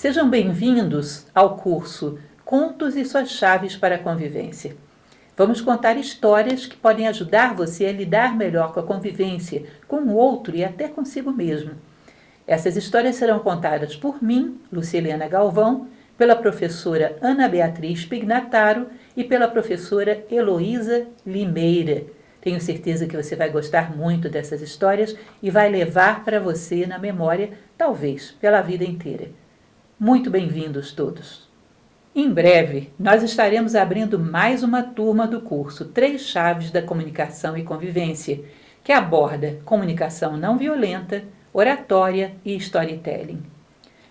Sejam bem-vindos ao curso Contos e suas chaves para a convivência. Vamos contar histórias que podem ajudar você a lidar melhor com a convivência, com o outro e até consigo mesmo. Essas histórias serão contadas por mim, Lucilena Galvão, pela professora Ana Beatriz Pignataro e pela professora Heloísa Limeira. Tenho certeza que você vai gostar muito dessas histórias e vai levar para você na memória, talvez, pela vida inteira. Muito bem-vindos todos! Em breve, nós estaremos abrindo mais uma turma do curso 3 Chaves da Comunicação e Convivência, que aborda comunicação não violenta, oratória e storytelling.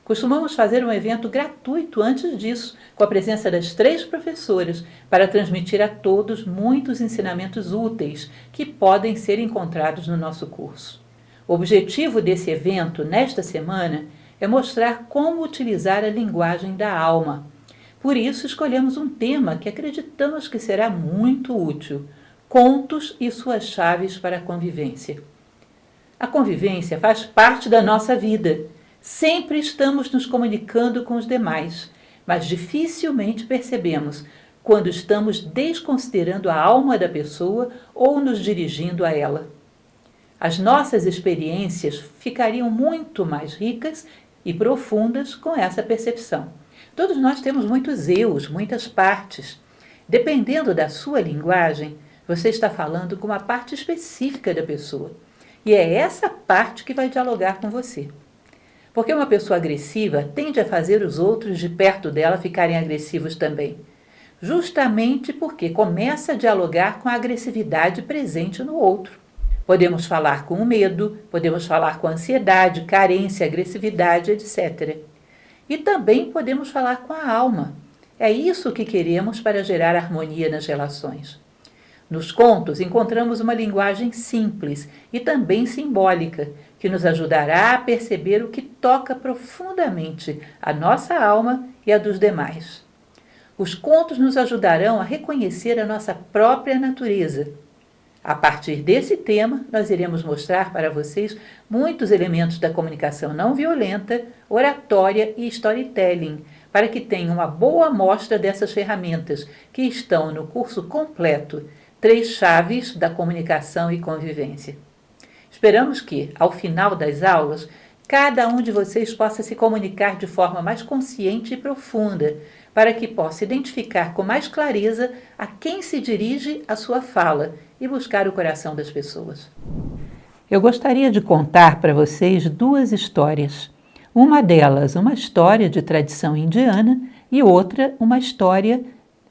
Costumamos fazer um evento gratuito antes disso, com a presença das 3 professoras, para transmitir a todos muitos ensinamentos úteis que podem ser encontrados no nosso curso. O objetivo desse evento, nesta semana, é mostrar como utilizar a linguagem da alma. Por isso, escolhemos um tema que acreditamos que será muito útil: contos e suas chaves para a convivência. A convivência faz parte da nossa vida. Sempre estamos nos comunicando com os demais, mas dificilmente percebemos quando estamos desconsiderando a alma da pessoa ou nos dirigindo a ela. As nossas experiências ficariam muito mais ricas e profundas com essa percepção. Todos nós temos muitos eus, muitas partes. Dependendo da sua linguagem, você está falando com uma parte específica da pessoa. E é essa parte que vai dialogar com você. Porque uma pessoa agressiva tende a fazer os outros de perto dela ficarem agressivos também. Justamente porque começa a dialogar com a agressividade presente no outro. Podemos falar com o medo, podemos falar com a ansiedade, carência, agressividade, etc. E também podemos falar com a alma. É isso que queremos para gerar harmonia nas relações. Nos contos encontramos uma linguagem simples e também simbólica, que nos ajudará a perceber o que toca profundamente a nossa alma e a dos demais. Os contos nos ajudarão a reconhecer a nossa própria natureza. A partir desse tema, nós iremos mostrar para vocês muitos elementos da comunicação não violenta, oratória e storytelling, para que tenham uma boa amostra dessas ferramentas que estão no curso completo 3 Chaves da Comunicação e Convivência. Esperamos que, ao final das aulas, cada um de vocês possa se comunicar de forma mais consciente e profunda, para que possa identificar com mais clareza a quem se dirige a sua fala e buscar o coração das pessoas. Eu gostaria de contar para vocês 2 histórias. Uma delas, uma história de tradição indiana, e outra, uma história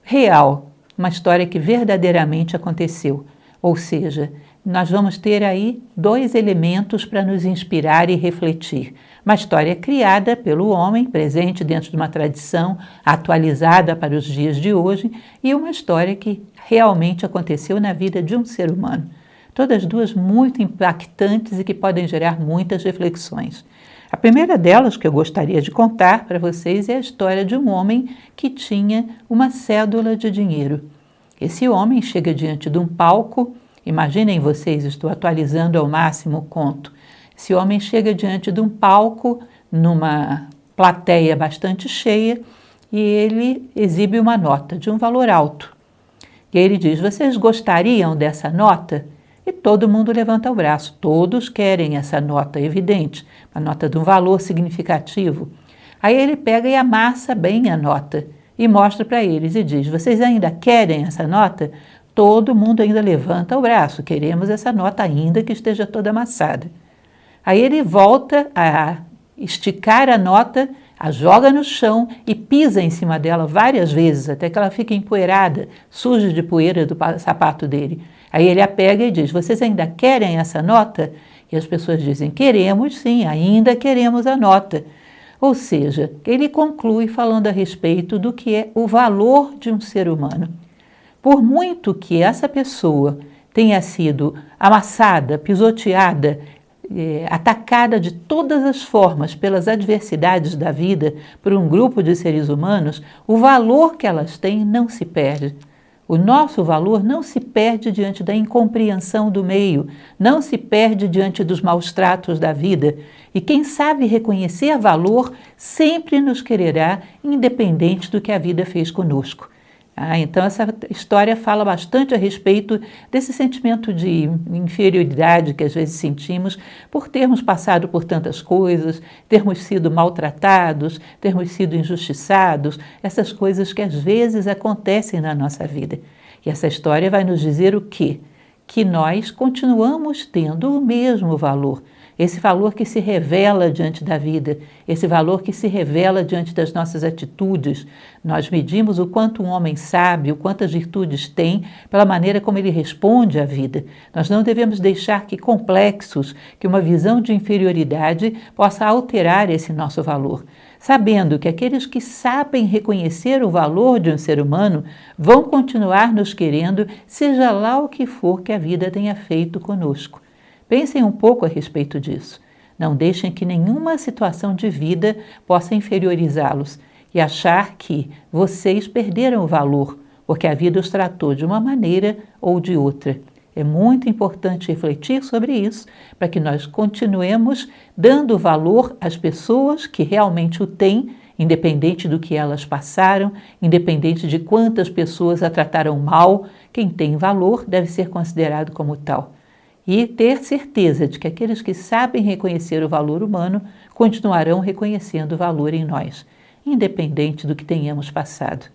real, uma história que verdadeiramente aconteceu. Ou seja, nós vamos ter aí 2 elementos para nos inspirar e refletir. Uma história criada pelo homem, presente dentro de uma tradição atualizada para os dias de hoje, e uma história que realmente aconteceu na vida de um ser humano. Todas 2 muito impactantes e que podem gerar muitas reflexões. A primeira delas que eu gostaria de contar para vocês é a história de um homem que tinha uma cédula de dinheiro. Esse homem chega diante de um palco. Imaginem vocês, estou atualizando ao máximo o conto. Esse homem chega diante de um palco, numa plateia bastante cheia, e ele exibe uma nota de um valor alto. E ele diz: vocês gostariam dessa nota? E todo mundo levanta o braço. Todos querem essa nota, evidente, uma nota de um valor significativo. Aí ele pega e amassa bem a nota e mostra para eles e diz: vocês ainda querem essa nota? Todo mundo ainda levanta o braço, queremos essa nota ainda que esteja toda amassada. Aí ele volta a esticar a nota, a joga no chão e pisa em cima dela várias vezes, até que ela fica empoeirada, suja de poeira do sapato dele. Aí ele a pega e diz: vocês ainda querem essa nota? E as pessoas dizem: queremos sim, ainda queremos a nota. Ou seja, ele conclui falando a respeito do que é o valor de um ser humano. Por muito que essa pessoa tenha sido amassada, pisoteada, atacada de todas as formas pelas adversidades da vida por um grupo de seres humanos, o valor que elas têm não se perde. O nosso valor não se perde diante da incompreensão do meio, não se perde diante dos maus tratos da vida. E quem sabe reconhecer valor sempre nos quererá, independente do que a vida fez conosco. Então essa história fala bastante a respeito desse sentimento de inferioridade que às vezes sentimos por termos passado por tantas coisas, termos sido maltratados, termos sido injustiçados, essas coisas que às vezes acontecem na nossa vida. E essa história vai nos dizer o quê? Que nós continuamos tendo o mesmo valor. Esse valor que se revela diante da vida, esse valor que se revela diante das nossas atitudes. Nós medimos o quanto um homem sabe, o quantas virtudes tem, pela maneira como ele responde à vida. Nós não devemos deixar que complexos, que uma visão de inferioridade possa alterar esse nosso valor. Sabendo que aqueles que sabem reconhecer o valor de um ser humano vão continuar nos querendo, seja lá o que for que a vida tenha feito conosco. Pensem um pouco a respeito disso. Não deixem que nenhuma situação de vida possa inferiorizá-los e achar que vocês perderam o valor, porque a vida os tratou de uma maneira ou de outra. É muito importante refletir sobre isso para que nós continuemos dando valor às pessoas que realmente o têm, independente do que elas passaram, independente de quantas pessoas a trataram mal. Quem tem valor deve ser considerado como tal. E ter certeza de que aqueles que sabem reconhecer o valor humano continuarão reconhecendo o valor em nós, independente do que tenhamos passado.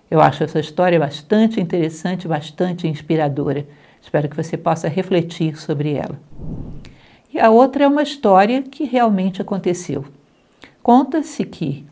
Eu acho essa história bastante interessante, bastante inspiradora. Espero que você possa refletir sobre ela. E a outra é uma história que realmente aconteceu. Conta-se que,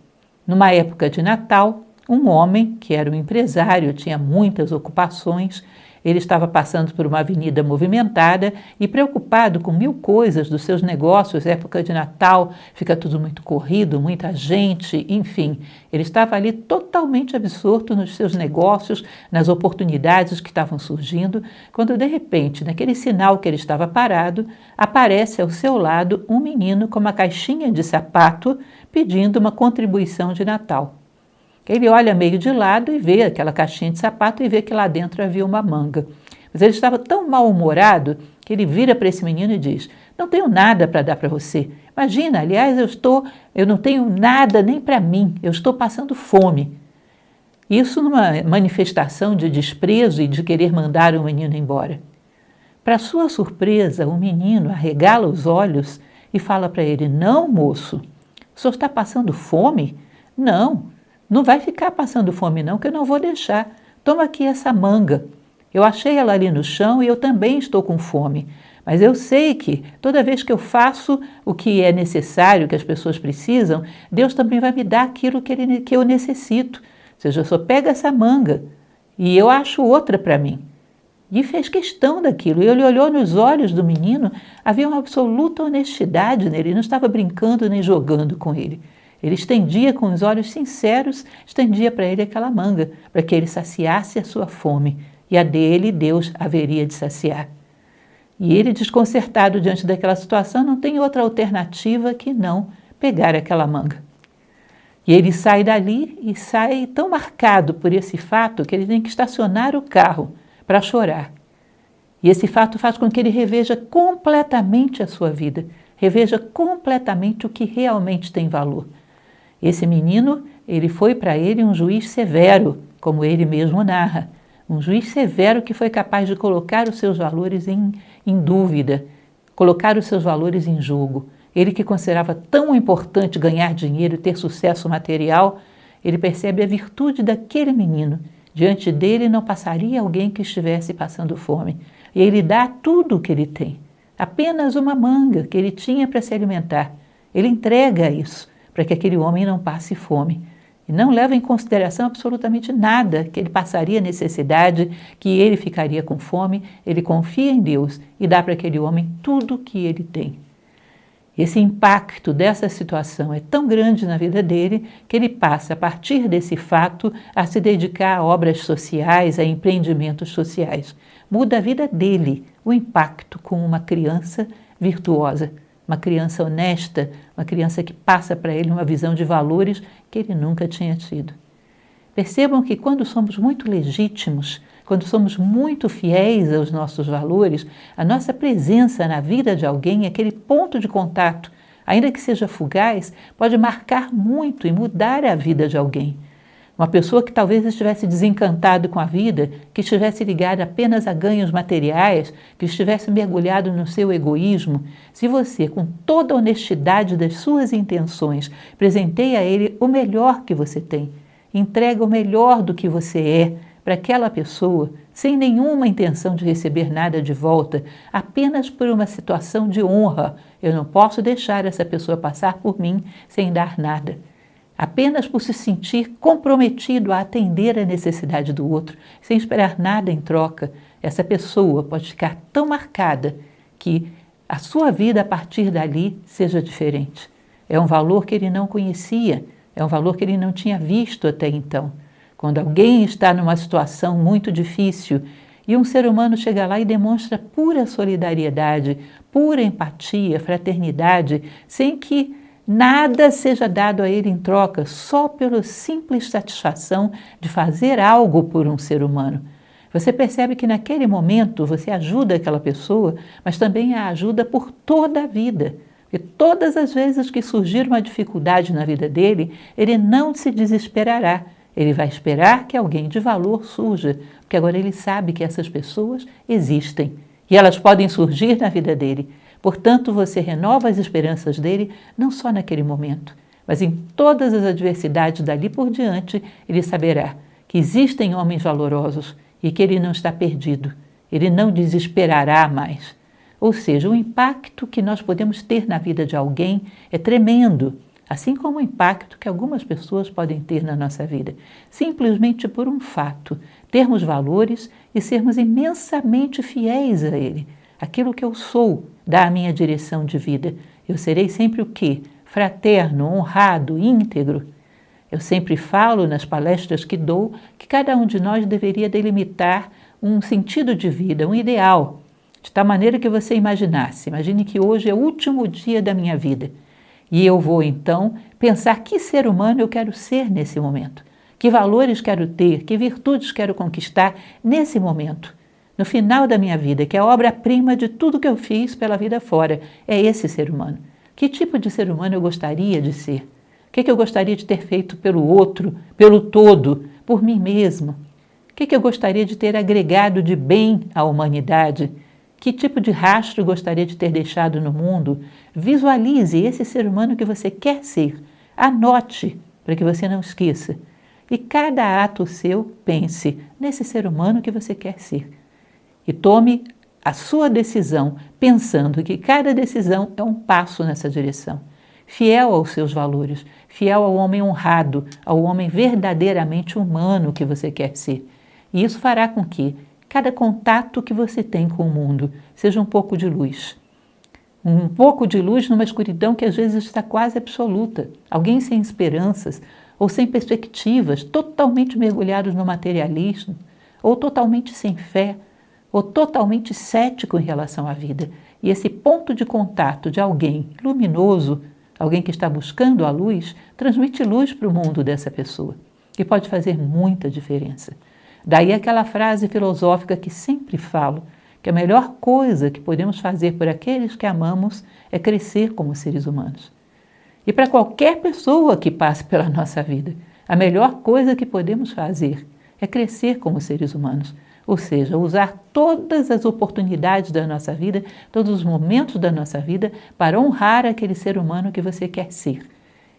numa época de Natal, um homem, que era um empresário, tinha muitas ocupações, ele estava passando por uma avenida movimentada e preocupado com 1000 coisas dos seus negócios, época de Natal, fica tudo muito corrido, muita gente, enfim. Ele estava ali totalmente absorto nos seus negócios, nas oportunidades que estavam surgindo, quando de repente, naquele sinal que ele estava parado, aparece ao seu lado um menino com uma caixinha de sapato pedindo uma contribuição de Natal. Ele olha meio de lado e vê aquela caixinha de sapato e vê que lá dentro havia uma manga. Mas ele estava tão mal-humorado que ele vira para esse menino e diz: "Não tenho nada para dar para você. Imagina, aliás, eu não tenho nada nem para mim. Eu estou passando fome." Isso numa manifestação de desprezo e de querer mandar o menino embora. Para sua surpresa, o menino arregala os olhos e fala para ele: "Não, moço, o senhor está passando fome? Não. Não vai ficar passando fome não, que eu não vou deixar. Toma aqui essa manga. Eu achei ela ali no chão e eu também estou com fome. Mas eu sei que toda vez que eu faço o que é necessário, que as pessoas precisam, Deus também vai me dar aquilo que eu necessito. Ou seja, eu só pego essa manga e eu acho outra para mim." E fez questão daquilo. E ele olhou nos olhos do menino, havia uma absoluta honestidade nele, ele não estava brincando nem jogando com ele. Ele estendia com os olhos sinceros, estendia para ele aquela manga, para que ele saciasse a sua fome, e a dele Deus haveria de saciar. E ele, desconcertado diante daquela situação, não tem outra alternativa que não pegar aquela manga. E ele sai dali e sai tão marcado por esse fato que ele tem que estacionar o carro para chorar. E esse fato faz com que ele reveja completamente a sua vida, reveja completamente o que realmente tem valor. Esse menino, ele foi para ele um juiz severo, como ele mesmo narra. Um juiz severo que foi capaz de colocar os seus valores em dúvida, colocar os seus valores em jogo. Ele que considerava tão importante ganhar dinheiro e ter sucesso material, ele percebe a virtude daquele menino. Diante dele não passaria alguém que estivesse passando fome. E ele dá tudo o que ele tem. Apenas uma manga que ele tinha para se alimentar. Ele entrega isso, para que aquele homem não passe fome. E não leva em consideração absolutamente nada, que ele passaria necessidade, que ele ficaria com fome. Ele confia em Deus e dá para aquele homem tudo o que ele tem. Esse impacto dessa situação é tão grande na vida dele que ele passa, a partir desse fato, a se dedicar a obras sociais, a empreendimentos sociais. Muda a vida dele, o impacto com uma criança virtuosa. Uma criança honesta, uma criança que passa para ele uma visão de valores que ele nunca tinha tido. Percebam que quando somos muito legítimos, quando somos muito fiéis aos nossos valores, a nossa presença na vida de alguém, aquele ponto de contato, ainda que seja fugaz, pode marcar muito e mudar a vida de alguém. Uma pessoa que talvez estivesse desencantado com a vida, que estivesse ligada apenas a ganhos materiais, que estivesse mergulhado no seu egoísmo, se você, com toda a honestidade das suas intenções, presenteia a ele o melhor que você tem, entrega o melhor do que você é para aquela pessoa, sem nenhuma intenção de receber nada de volta, apenas por uma situação de honra. Eu não posso deixar essa pessoa passar por mim sem dar nada. Apenas por se sentir comprometido a atender a necessidade do outro, sem esperar nada em troca, essa pessoa pode ficar tão marcada que a sua vida a partir dali seja diferente. É um valor que ele não conhecia, é um valor que ele não tinha visto até então. Quando alguém está numa situação muito difícil e um ser humano chega lá e demonstra pura solidariedade, pura empatia, fraternidade, sem que nada seja dado a ele em troca, só pela simples satisfação de fazer algo por um ser humano. Você percebe que naquele momento você ajuda aquela pessoa, mas também a ajuda por toda a vida. Porque todas as vezes que surgir uma dificuldade na vida dele, ele não se desesperará. Ele vai esperar que alguém de valor surja, porque agora ele sabe que essas pessoas existem e elas podem surgir na vida dele. Portanto, você renova as esperanças dele não só naquele momento, mas em todas as adversidades dali por diante, ele saberá que existem homens valorosos e que ele não está perdido, ele não desesperará mais. Ou seja, o impacto que nós podemos ter na vida de alguém é tremendo, assim como o impacto que algumas pessoas podem ter na nossa vida, simplesmente por um fato, termos valores e sermos imensamente fiéis a ele. Aquilo que eu sou dá a minha direção de vida. Eu serei sempre o quê? Fraterno, honrado, íntegro. Eu sempre falo nas palestras que dou que cada um de nós deveria delimitar um sentido de vida, um ideal, de tal maneira que você imagine que hoje é o último dia da minha vida e eu vou então pensar que ser humano eu quero ser nesse momento, que valores quero ter, que virtudes quero conquistar nesse momento. No final da minha vida, que é a obra-prima de tudo que eu fiz pela vida fora, é esse ser humano. Que tipo de ser humano eu gostaria de ser? O que eu gostaria de ter feito pelo outro, pelo todo, por mim mesmo? O que eu gostaria de ter agregado de bem à humanidade? Que tipo de rastro gostaria de ter deixado no mundo? Visualize esse ser humano que você quer ser. Anote, para que você não esqueça. E cada ato seu, pense nesse ser humano que você quer ser. E tome a sua decisão, pensando que cada decisão é um passo nessa direção. Fiel aos seus valores, fiel ao homem honrado, ao homem verdadeiramente humano que você quer ser. E isso fará com que cada contato que você tem com o mundo seja um pouco de luz. Um pouco de luz numa escuridão que às vezes está quase absoluta. Alguém sem esperanças ou sem perspectivas, totalmente mergulhados no materialismo, ou totalmente sem fé, ou totalmente cético em relação à vida. E esse ponto de contato de alguém luminoso, alguém que está buscando a luz, transmite luz para o mundo dessa pessoa. E pode fazer muita diferença. Daí aquela frase filosófica que sempre falo, que a melhor coisa que podemos fazer por aqueles que amamos é crescer como seres humanos. E para qualquer pessoa que passe pela nossa vida, a melhor coisa que podemos fazer é crescer como seres humanos. Ou seja, usar todas as oportunidades da nossa vida, todos os momentos da nossa vida para honrar aquele ser humano que você quer ser.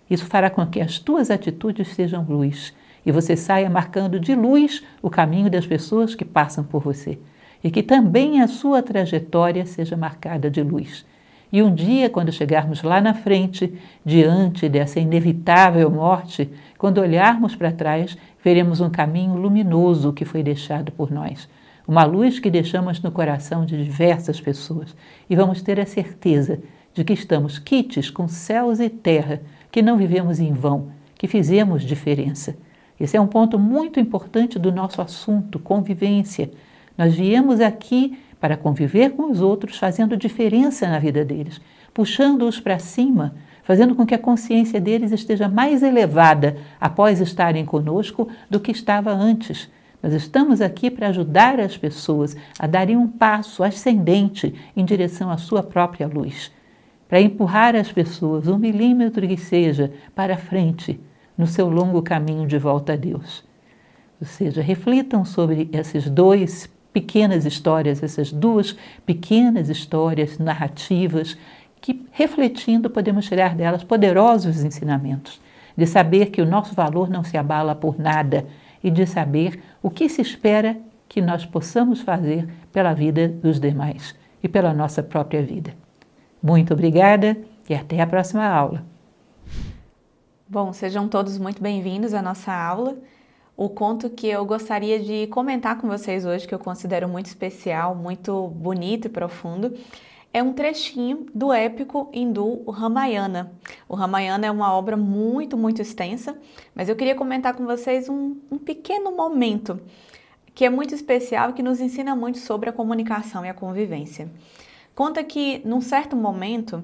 Isso fará com que as tuas atitudes sejam luz e você saia marcando de luz o caminho das pessoas que passam por você e que também a sua trajetória seja marcada de luz. E um dia, quando chegarmos lá na frente, diante dessa inevitável morte, quando olharmos para trás, veremos um caminho luminoso que foi deixado por nós. Uma luz que deixamos no coração de diversas pessoas. E vamos ter a certeza de que estamos quites com céus e terra, que não vivemos em vão, que fizemos diferença. Esse é um ponto muito importante do nosso assunto, convivência. Nós viemos aqui para conviver com os outros, fazendo diferença na vida deles, puxando-os para cima, fazendo com que a consciência deles esteja mais elevada após estarem conosco do que estava antes. Nós estamos aqui para ajudar as pessoas a darem um passo ascendente em direção à sua própria luz, para empurrar as pessoas 1 milímetro que seja para frente no seu longo caminho de volta a Deus. Ou seja, reflitam sobre essas duas pequenas histórias narrativas que, refletindo, podemos tirar delas poderosos ensinamentos, de saber que o nosso valor não se abala por nada e de saber o que se espera que nós possamos fazer pela vida dos demais e pela nossa própria vida. Muito obrigada e até a próxima aula. Bom, sejam todos muito bem-vindos à nossa aula. O conto que eu gostaria de comentar com vocês hoje, que eu considero muito especial, muito bonito e profundo, é um trechinho do épico hindu Ramayana. O Ramayana é uma obra muito, muito extensa, mas eu queria comentar com vocês um pequeno momento que é muito especial e que nos ensina muito sobre a comunicação e a convivência. Conta que, num certo momento,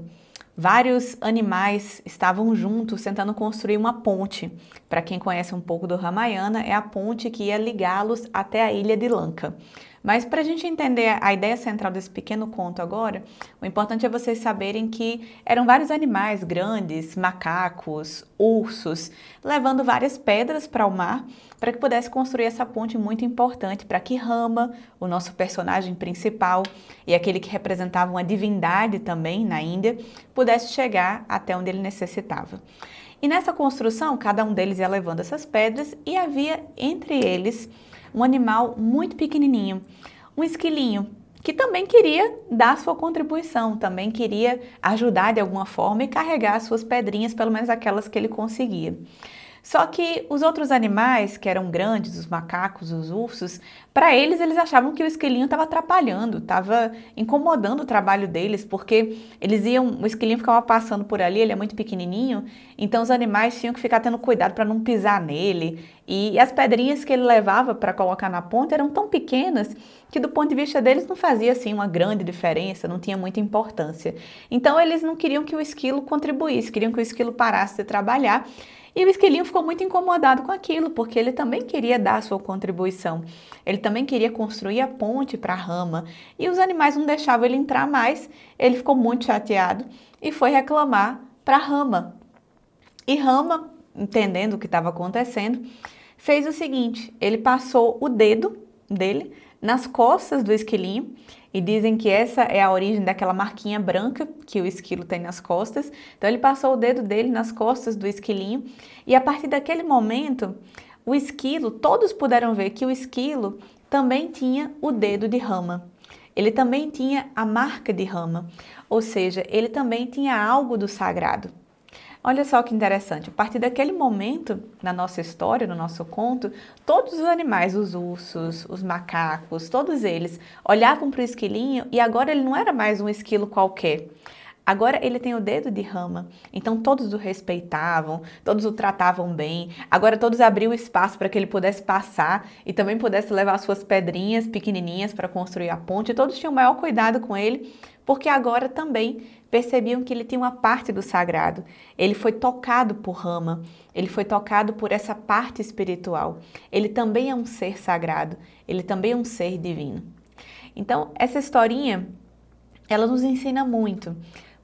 vários animais estavam juntos tentando construir uma ponte. Para quem conhece um pouco do Ramayana, é a ponte que ia ligá-los até a ilha de Lanka. Mas para a gente entender a ideia central desse pequeno conto agora, o importante é vocês saberem que eram vários animais grandes, macacos, ursos, levando várias pedras para o mar para que pudesse construir essa ponte muito importante para que Rama, o nosso personagem principal e aquele que representava uma divindade também na Índia, pudesse chegar até onde ele necessitava. E nessa construção, cada um deles ia levando essas pedras e havia entre eles um animal muito pequenininho, um esquilinho, que também queria dar sua contribuição, também queria ajudar de alguma forma e carregar as suas pedrinhas, pelo menos aquelas que ele conseguia. Só que os outros animais, que eram grandes, os macacos, os ursos, para eles achavam que o esquilinho estava atrapalhando, estava incomodando o trabalho deles, porque o esquilinho ficava passando por ali, ele é muito pequenininho, então os animais tinham que ficar tendo cuidado para não pisar nele, e as pedrinhas que ele levava para colocar na ponta eram tão pequenas que do ponto de vista deles não fazia assim uma grande diferença, não tinha muita importância. Então eles não queriam que o esquilo contribuísse, queriam que o esquilo parasse de trabalhar. E o esquilinho ficou muito incomodado com aquilo, porque ele também queria dar a sua contribuição. Ele também queria construir a ponte para a Rama. E os animais não deixavam ele entrar mais. Ele ficou muito chateado e foi reclamar para Rama. E Rama, entendendo o que estava acontecendo, fez o seguinte: ele passou o dedo dele nas costas do esquilinho, e dizem que essa é a origem daquela marquinha branca que o esquilo tem nas costas. Então ele passou o dedo dele nas costas do esquilinho, e a partir daquele momento, o esquilo, todos puderam ver que o esquilo também tinha o dedo de Rama. Ele também tinha a marca de Rama, ou seja, ele também tinha algo do sagrado. Olha só que interessante, a partir daquele momento, na nossa história, no nosso conto, todos os animais, os ursos, os macacos, todos eles olhavam para o esquilinho e agora ele não era mais um esquilo qualquer. Agora ele tem o dedo de Rama, então todos o respeitavam, todos o tratavam bem, agora todos abriam espaço para que ele pudesse passar e também pudesse levar suas pedrinhas pequenininhas para construir a ponte, todos tinham o maior cuidado com ele, porque agora também percebiam que ele tinha uma parte do sagrado. Ele foi tocado por Rama, ele foi tocado por essa parte espiritual. Ele também é um ser sagrado, ele também é um ser divino. Então, essa historinha, ela nos ensina muito,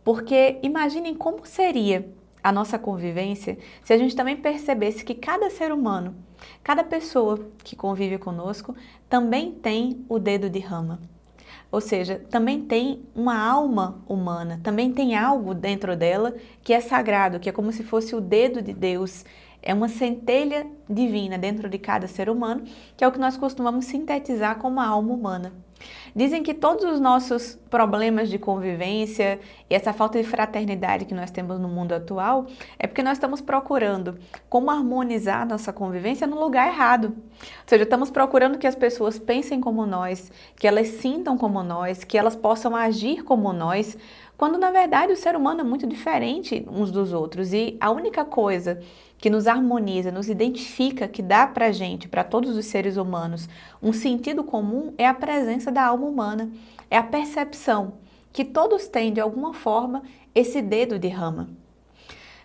porque imaginem como seria a nossa convivência se a gente também percebesse que cada ser humano, cada pessoa que convive conosco, também tem o dedo de Rama. Ou seja, também tem uma alma humana, também tem algo dentro dela que é sagrado, que é como se fosse o dedo de Deus. É uma centelha divina dentro de cada ser humano, que é o que nós costumamos sintetizar como a alma humana. Dizem que todos os nossos problemas de convivência e essa falta de fraternidade que nós temos no mundo atual é porque nós estamos procurando como harmonizar nossa convivência no lugar errado. Ou seja, estamos procurando que as pessoas pensem como nós, que elas sintam como nós, que elas possam agir como nós, quando na verdade o ser humano é muito diferente uns dos outros e a única coisa que nos harmoniza, nos identifica, que dá pra gente, para todos os seres humanos, um sentido comum é a presença da alma humana, é a percepção que todos têm de alguma forma esse dedo de Rama.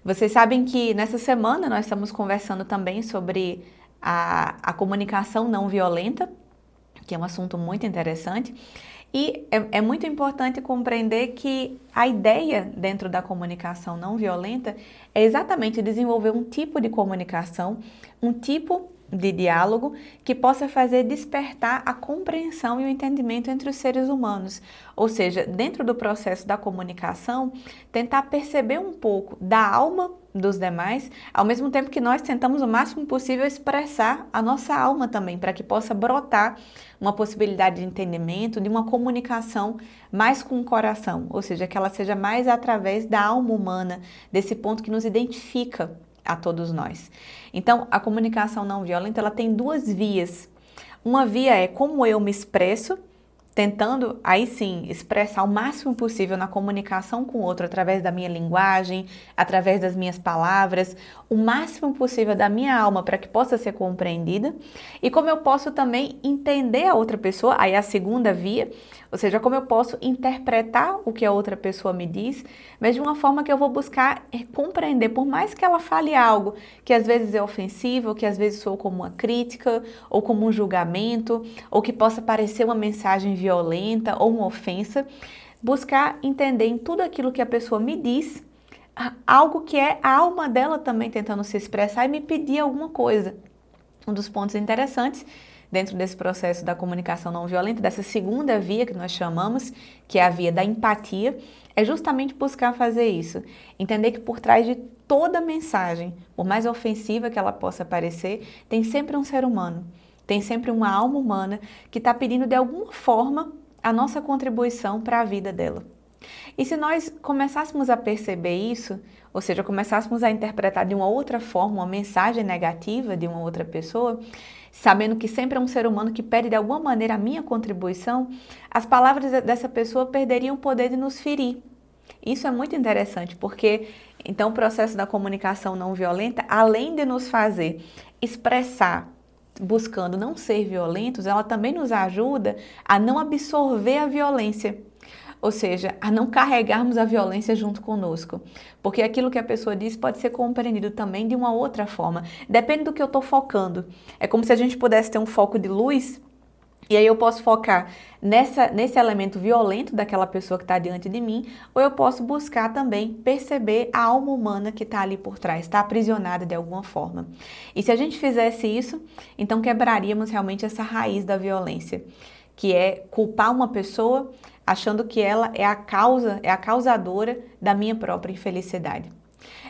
Vocês sabem que nessa semana nós estamos conversando também sobre a comunicação não violenta, que é um assunto muito interessante. E é muito importante compreender que a ideia dentro da comunicação não violenta é exatamente desenvolver um tipo de comunicação, um tipo de diálogo que possa fazer despertar a compreensão e o entendimento entre os seres humanos. Ou seja, dentro do processo da comunicação, tentar perceber um pouco da alma dos demais, ao mesmo tempo que nós tentamos o máximo possível expressar a nossa alma também, para que possa brotar uma possibilidade de entendimento, de uma comunicação mais com o coração, ou seja, que ela seja mais através da alma humana, desse ponto que nos identifica a todos nós. Então, a comunicação não violenta, ela tem duas vias. Uma via é como eu me expresso, tentando, aí sim, expressar o máximo possível na comunicação com o outro, através da minha linguagem, através das minhas palavras, o máximo possível da minha alma para que possa ser compreendida. E como eu posso também entender a outra pessoa, aí a segunda via, ou seja, como eu posso interpretar o que a outra pessoa me diz, mas de uma forma que eu vou buscar compreender, por mais que ela fale algo que às vezes é ofensivo, que às vezes soa como uma crítica, ou como um julgamento, ou que possa parecer uma mensagem violenta ou uma ofensa, buscar entender em tudo aquilo que a pessoa me diz, algo que é a alma dela também tentando se expressar e me pedir alguma coisa. Um dos pontos interessantes dentro desse processo da comunicação não violenta, dessa segunda via que nós chamamos, que é a via da empatia, é justamente buscar fazer isso. Entender que por trás de toda mensagem, por mais ofensiva que ela possa parecer, tem sempre um ser humano, tem sempre uma alma humana que está pedindo de alguma forma a nossa contribuição para a vida dela. E se nós começássemos a perceber isso, ou seja, começássemos a interpretar de uma outra forma uma mensagem negativa de uma outra pessoa, sabendo que sempre é um ser humano que pede de alguma maneira a minha contribuição, as palavras dessa pessoa perderiam o poder de nos ferir. Isso é muito interessante, porque então o processo da comunicação não violenta, além de nos fazer expressar, buscando não ser violentos, ela também nos ajuda a não absorver a violência. Ou seja, a não carregarmos a violência junto conosco. Porque aquilo que a pessoa diz pode ser compreendido também de uma outra forma. Depende do que eu estou focando. É como se a gente pudesse ter um foco de luz, e aí eu posso focar nesse elemento violento daquela pessoa que está diante de mim, ou eu posso buscar também perceber a alma humana que está ali por trás, está aprisionada de alguma forma. E se a gente fizesse isso, então quebraríamos realmente essa raiz da violência, que é culpar uma pessoa achando que ela é a causadora da minha própria infelicidade.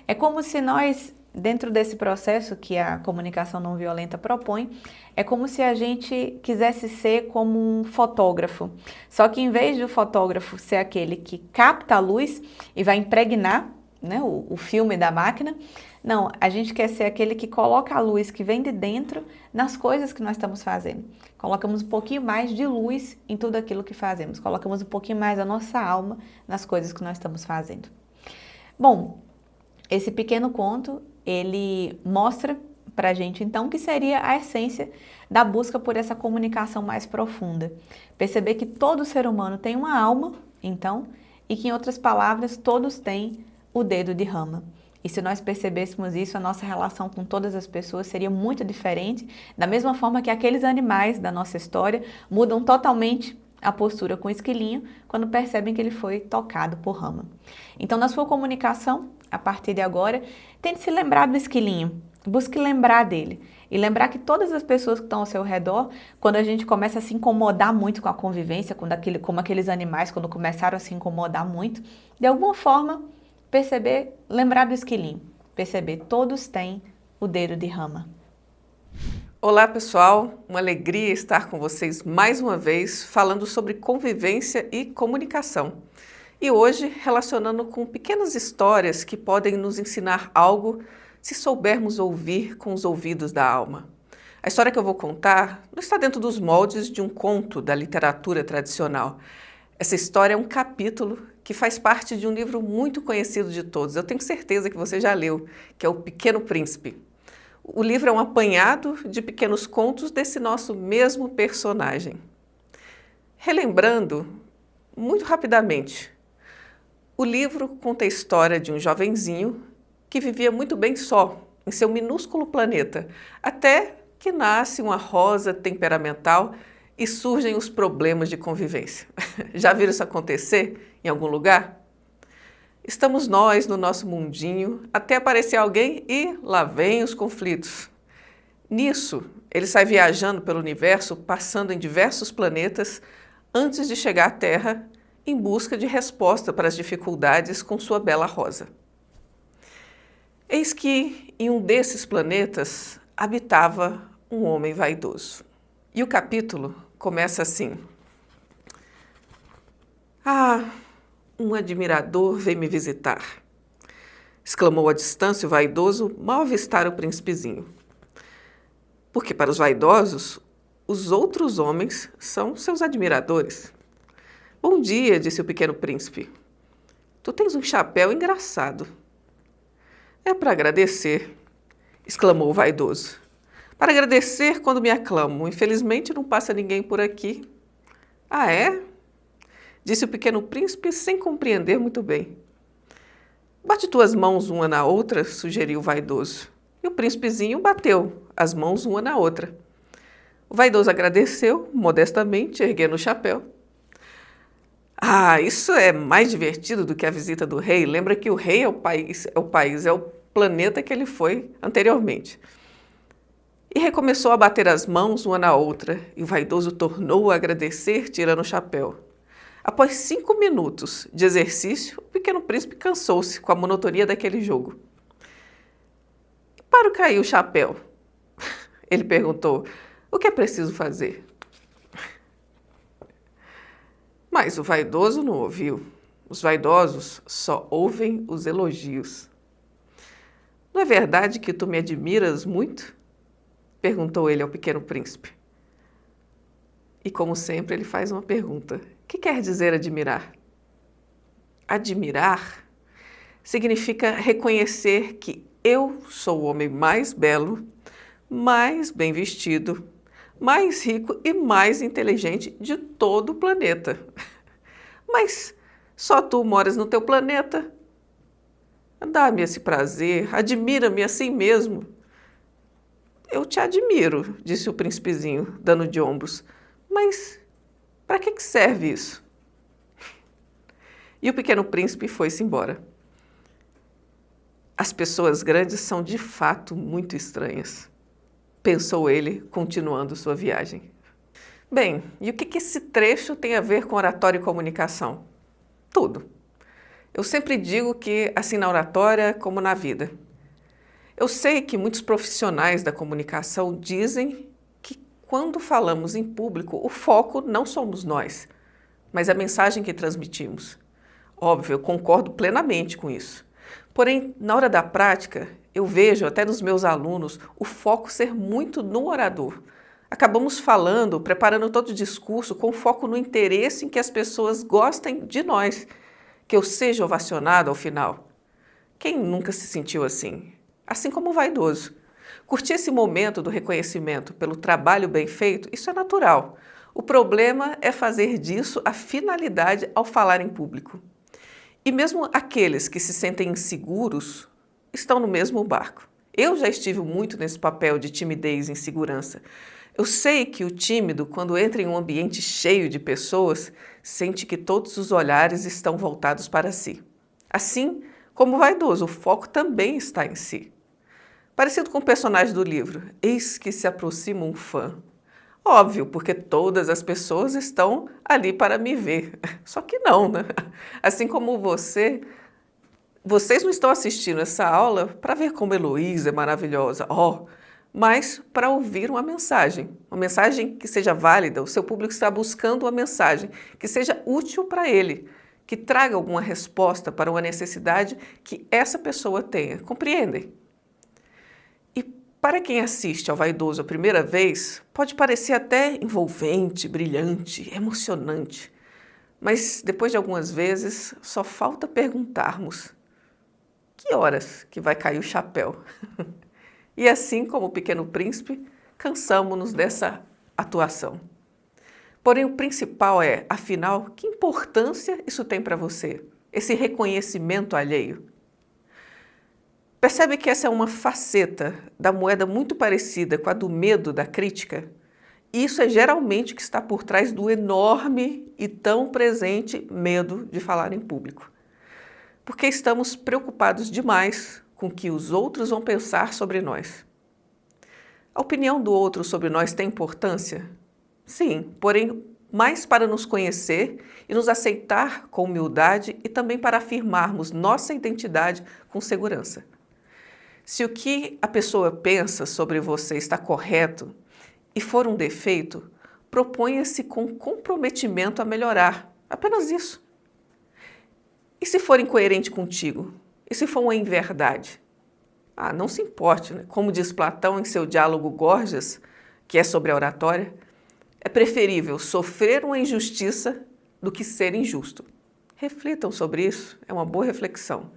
É como se nós, dentro desse processo que a comunicação não violenta propõe, é como se a gente quisesse ser como um fotógrafo. Só que em vez de o fotógrafo ser aquele que capta a luz e vai impregnar, né, o filme da máquina, não, a gente quer ser aquele que coloca a luz que vem de dentro nas coisas que nós estamos fazendo. Colocamos um pouquinho mais de luz em tudo aquilo que fazemos. Colocamos um pouquinho mais a nossa alma nas coisas que nós estamos fazendo. Bom, esse pequeno conto, ele mostra pra gente então que seria a essência da busca por essa comunicação mais profunda. Perceber que todo ser humano tem uma alma, então, e que em outras palavras, todos têm o dedo de Rama. E se nós percebêssemos isso, a nossa relação com todas as pessoas seria muito diferente, da mesma forma que aqueles animais da nossa história mudam totalmente a postura com o esquilinho quando percebem que ele foi tocado por Rama. Então, na sua comunicação, a partir de agora, tente se lembrar do esquilinho, busque lembrar dele. E lembrar que todas as pessoas que estão ao seu redor, quando a gente começa a se incomodar muito com a convivência, como aqueles animais, quando começaram a se incomodar muito, de alguma forma, perceber, lembrar do esquilinho, perceber, todos têm o dedo de Rama. Olá pessoal, uma alegria estar com vocês mais uma vez falando sobre convivência e comunicação. E hoje relacionando com pequenas histórias que podem nos ensinar algo se soubermos ouvir com os ouvidos da alma. A história que eu vou contar não está dentro dos moldes de um conto da literatura tradicional. Essa história é um capítulo que faz parte de um livro muito conhecido de todos. Eu tenho certeza que você já leu, que é O Pequeno Príncipe. O livro é um apanhado de pequenos contos desse nosso mesmo personagem. Relembrando, muito rapidamente, o livro conta a história de um jovenzinho que vivia muito bem só, em seu minúsculo planeta, até que nasce uma rosa temperamental e surgem os problemas de convivência. Já viram isso acontecer em algum lugar? Estamos nós no nosso mundinho, até aparecer alguém e lá vem os conflitos. Nisso, ele sai viajando pelo universo, passando em diversos planetas, antes de chegar à Terra, em busca de resposta para as dificuldades com sua bela rosa. Eis que, em um desses planetas, habitava um homem vaidoso. E o capítulo começa assim: "Ah, um admirador veio me visitar", exclamou à distância o vaidoso mal avistar o príncipezinho. Porque para os vaidosos, os outros homens são seus admiradores. "Bom dia", disse o pequeno príncipe. "Tu tens um chapéu engraçado." "É para agradecer", exclamou o vaidoso. "Para agradecer quando me aclamam. Infelizmente não passa ninguém por aqui." "Ah, é?" disse o pequeno príncipe sem compreender muito bem. "Bate tuas mãos uma na outra", sugeriu o vaidoso. E o príncipezinho bateu as mãos uma na outra. O vaidoso agradeceu, modestamente, erguendo o chapéu. "Ah, isso é mais divertido do que a visita do rei. Lembra que o rei é o planeta que ele foi anteriormente." E recomeçou a bater as mãos uma na outra, e o vaidoso tornou a agradecer, tirando o chapéu. Após 5 minutos de exercício, o pequeno príncipe cansou-se com a monotonia daquele jogo. "Para cair o chapéu", ele perguntou, "o que é preciso fazer?" Mas o vaidoso não ouviu. Os vaidosos só ouvem os elogios. "Não é verdade que tu me admiras muito?" perguntou ele ao pequeno príncipe. E, como sempre, ele faz uma pergunta. O que quer dizer admirar? Admirar significa reconhecer que eu sou o homem mais belo, mais bem vestido, mais rico e mais inteligente de todo o planeta. Mas só tu moras no teu planeta. Dá-me esse prazer, admira-me assim mesmo. "Eu te admiro", disse o príncipezinho, dando de ombros. "Mas para que serve isso?" E o pequeno príncipe foi-se embora. As pessoas grandes são de fato muito estranhas, pensou ele, continuando sua viagem. Bem, e o que esse trecho tem a ver com oratória e comunicação? Tudo. Eu sempre digo que, assim na oratória como na vida. Eu sei que muitos profissionais da comunicação dizem que quando falamos em público, o foco não somos nós, mas a mensagem que transmitimos. Óbvio, eu concordo plenamente com isso. Porém, na hora da prática, eu vejo até nos meus alunos o foco ser muito no orador. Acabamos falando, preparando todo o discurso com foco no interesse em que as pessoas gostem de nós, que eu seja ovacionado ao final. Quem nunca se sentiu assim? Assim como o vaidoso. Curtir esse momento do reconhecimento pelo trabalho bem feito, isso é natural. O problema é fazer disso a finalidade ao falar em público. E mesmo aqueles que se sentem inseguros estão no mesmo barco. Eu já estive muito nesse papel de timidez e insegurança. Eu sei que o tímido, quando entra em um ambiente cheio de pessoas, sente que todos os olhares estão voltados para si. Assim como o vaidoso, o foco também está em si. Parecido com o personagem do livro, eis que se aproxima um fã. Óbvio, porque todas as pessoas estão ali para me ver. Só que não, né? Assim como vocês não estão assistindo essa aula para ver como Heloísa é maravilhosa, mas para ouvir uma mensagem que seja válida. O seu público está buscando uma mensagem que seja útil para ele, que traga alguma resposta para uma necessidade que essa pessoa tenha. Compreendem? E para quem assiste ao vaidoso a primeira vez, pode parecer até envolvente, brilhante, emocionante. Mas depois de algumas vezes, só falta perguntarmos: que horas que vai cair o chapéu? E assim como o Pequeno Príncipe, cansamo-nos dessa atuação. Porém, o principal é, afinal, que importância isso tem para você? Esse reconhecimento alheio. Percebe que essa é uma faceta da moeda muito parecida com a do medo da crítica? Isso é geralmente o que está por trás do enorme e tão presente medo de falar em público. Porque estamos preocupados demais com o que os outros vão pensar sobre nós. A opinião do outro sobre nós tem importância? Sim, porém mais para nos conhecer e nos aceitar com humildade e também para afirmarmos nossa identidade com segurança. Se o que a pessoa pensa sobre você está correto e for um defeito, proponha-se com comprometimento a melhorar. Apenas isso. E se for incoerente contigo? E se for uma inverdade? Não se importe, né? Como diz Platão em seu diálogo Gorgias, que é sobre a oratória, é preferível sofrer uma injustiça do que ser injusto. Reflitam sobre isso, é uma boa reflexão.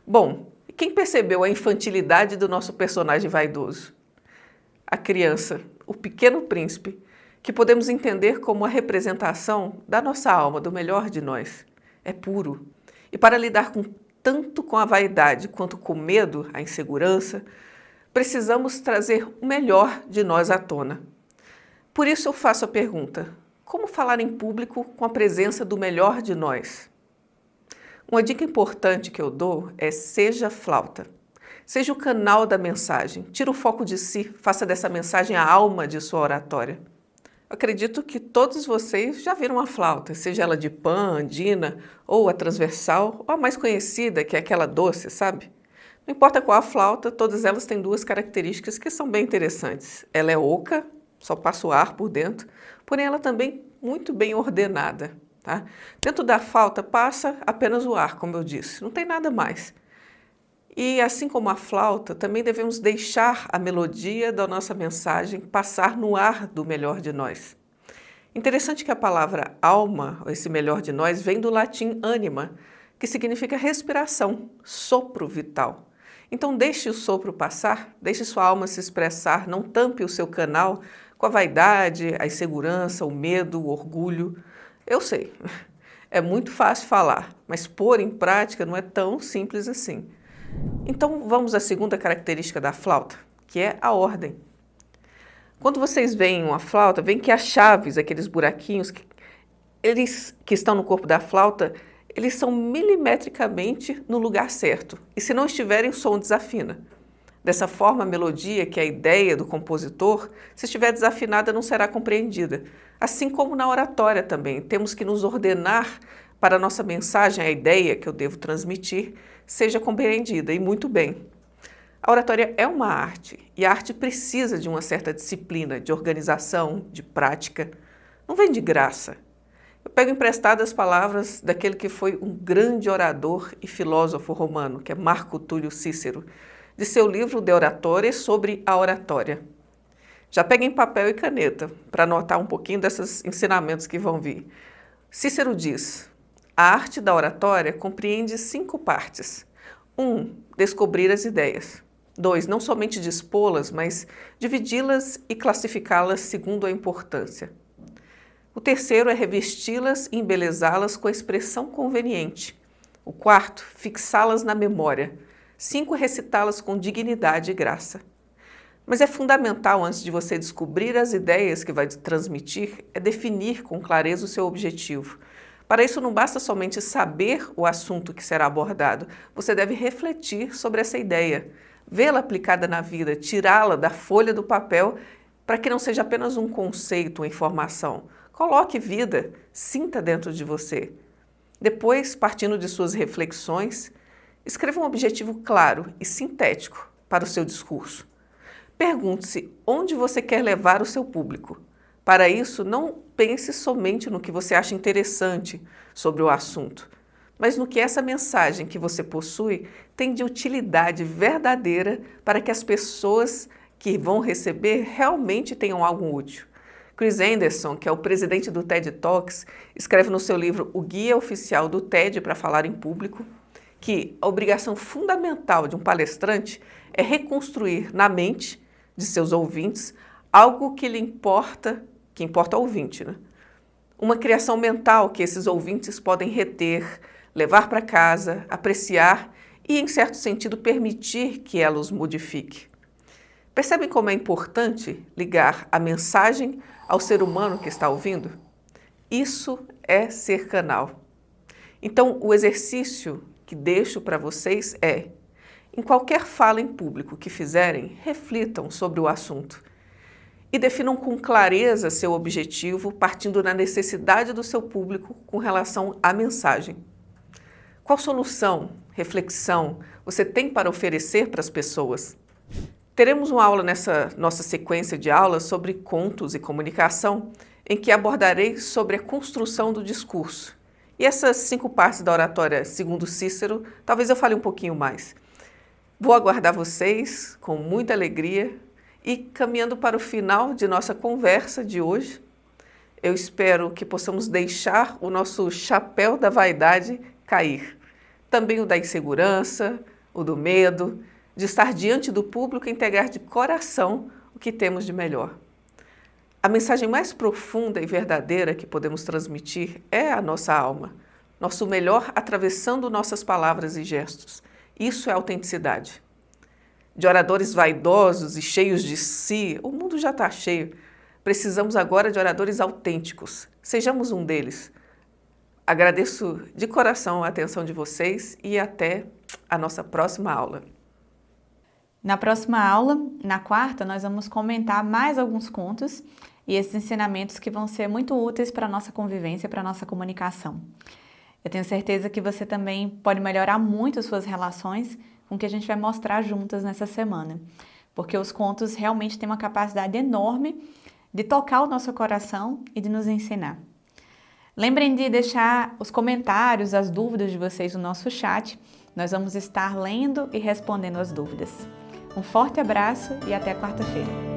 Bom, e quem percebeu a infantilidade do nosso personagem vaidoso? A criança, o pequeno príncipe, que podemos entender como a representação da nossa alma, do melhor de nós. É puro. E para lidar tanto com a vaidade quanto com o medo, a insegurança, precisamos trazer o melhor de nós à tona. Por isso eu faço a pergunta: como falar em público com a presença do melhor de nós? Uma dica importante que eu dou é: seja flauta. Seja o canal da mensagem. Tira o foco de si, faça dessa mensagem a alma de sua oratória. Acredito que todos vocês já viram a flauta, seja ela de pan, andina, ou a transversal, ou a mais conhecida, que é aquela doce, sabe? Não importa qual a flauta, todas elas têm duas características que são bem interessantes. Ela é oca, só passa o ar por dentro, porém ela também muito bem ordenada. Tá? Dentro da flauta passa apenas o ar, como eu disse, não tem nada mais. E assim como a flauta, também devemos deixar a melodia da nossa mensagem passar no ar do melhor de nós. Interessante que a palavra alma, ou esse melhor de nós, vem do latim anima, que significa respiração, sopro vital. Então deixe o sopro passar, deixe sua alma se expressar, não tampe o seu canal com a vaidade, a insegurança, o medo, o orgulho. Eu sei, é muito fácil falar, mas pôr em prática não é tão simples assim. Então vamos à segunda característica da flauta, que é a ordem. Quando vocês veem uma flauta, veem que as chaves, aqueles buraquinhos, que estão no corpo da flauta, eles são milimetricamente no lugar certo. E se não estiverem, o som desafina. Dessa forma, a melodia, que é a ideia do compositor, se estiver desafinada, não será compreendida. Assim como na oratória também, temos que nos ordenar para a nossa mensagem, a ideia que eu devo transmitir, seja compreendida, e muito bem. A oratória é uma arte, e a arte precisa de uma certa disciplina, de organização, de prática. Não vem de graça. Eu pego emprestadas as palavras daquele que foi um grande orador e filósofo romano, que é Marco Túlio Cícero, de seu livro De Oratore sobre a oratória. Já peguem papel e caneta para anotar um pouquinho desses ensinamentos que vão vir. Cícero diz: a arte da oratória compreende 5 partes. 1. Descobrir as ideias. 2. Não somente dispô-las, mas dividi-las e classificá-las segundo a importância. O 3º é revesti-las e embelezá-las com a expressão conveniente. O 4º, fixá-las na memória. 5. Recitá-las com dignidade e graça. Mas é fundamental, antes de você descobrir as ideias que vai transmitir, é definir com clareza o seu objetivo. Para isso não basta somente saber o assunto que será abordado, você deve refletir sobre essa ideia, vê-la aplicada na vida, tirá-la da folha do papel para que não seja apenas um conceito, uma informação. Coloque vida, sinta dentro de você. Depois, partindo de suas reflexões, escreva um objetivo claro e sintético para o seu discurso. Pergunte-se onde você quer levar o seu público. Para isso, não pense somente no que você acha interessante sobre o assunto, mas no que essa mensagem que você possui tem de utilidade verdadeira para que as pessoas que vão receber realmente tenham algo útil. Chris Anderson, que é o presidente do TED Talks, escreve no seu livro O Guia Oficial do TED para Falar em Público que a obrigação fundamental de um palestrante é reconstruir na mente de seus ouvintes algo que importa ao ouvinte, né? Uma criação mental que esses ouvintes podem reter, levar para casa, apreciar e, em certo sentido, permitir que ela os modifique. Percebem como é importante ligar a mensagem ao ser humano que está ouvindo? Isso é ser canal. Então, o exercício que deixo para vocês é: em qualquer fala em público que fizerem, reflitam sobre o assunto e definam com clareza seu objetivo, partindo da necessidade do seu público com relação à mensagem. Qual solução, reflexão você tem para oferecer para as pessoas? Teremos uma aula nessa nossa sequência de aulas sobre contos e comunicação, em que abordarei sobre a construção do discurso. E essas 5 partes da oratória segundo Cícero, talvez eu fale um pouquinho mais. Vou aguardar vocês com muita alegria e, caminhando para o final de nossa conversa de hoje, eu espero que possamos deixar o nosso chapéu da vaidade cair. Também o da insegurança, o do medo, de estar diante do público e entregar de coração o que temos de melhor. A mensagem mais profunda e verdadeira que podemos transmitir é a nossa alma, nosso melhor atravessando nossas palavras e gestos. Isso é autenticidade. De oradores vaidosos e cheios de si, o mundo já está cheio. Precisamos agora de oradores autênticos. Sejamos um deles. Agradeço de coração a atenção de vocês e até a nossa próxima aula. Na próxima aula, na quarta, nós vamos comentar mais alguns contos e esses ensinamentos que vão ser muito úteis para a nossa convivência, para a nossa comunicação. Eu tenho certeza que você também pode melhorar muito as suas relações com o que a gente vai mostrar juntas nessa semana, porque os contos realmente têm uma capacidade enorme de tocar o nosso coração e de nos ensinar. Lembrem de deixar os comentários, as dúvidas de vocês no nosso chat. Nós vamos estar lendo e respondendo as dúvidas. Um forte abraço e até quarta-feira.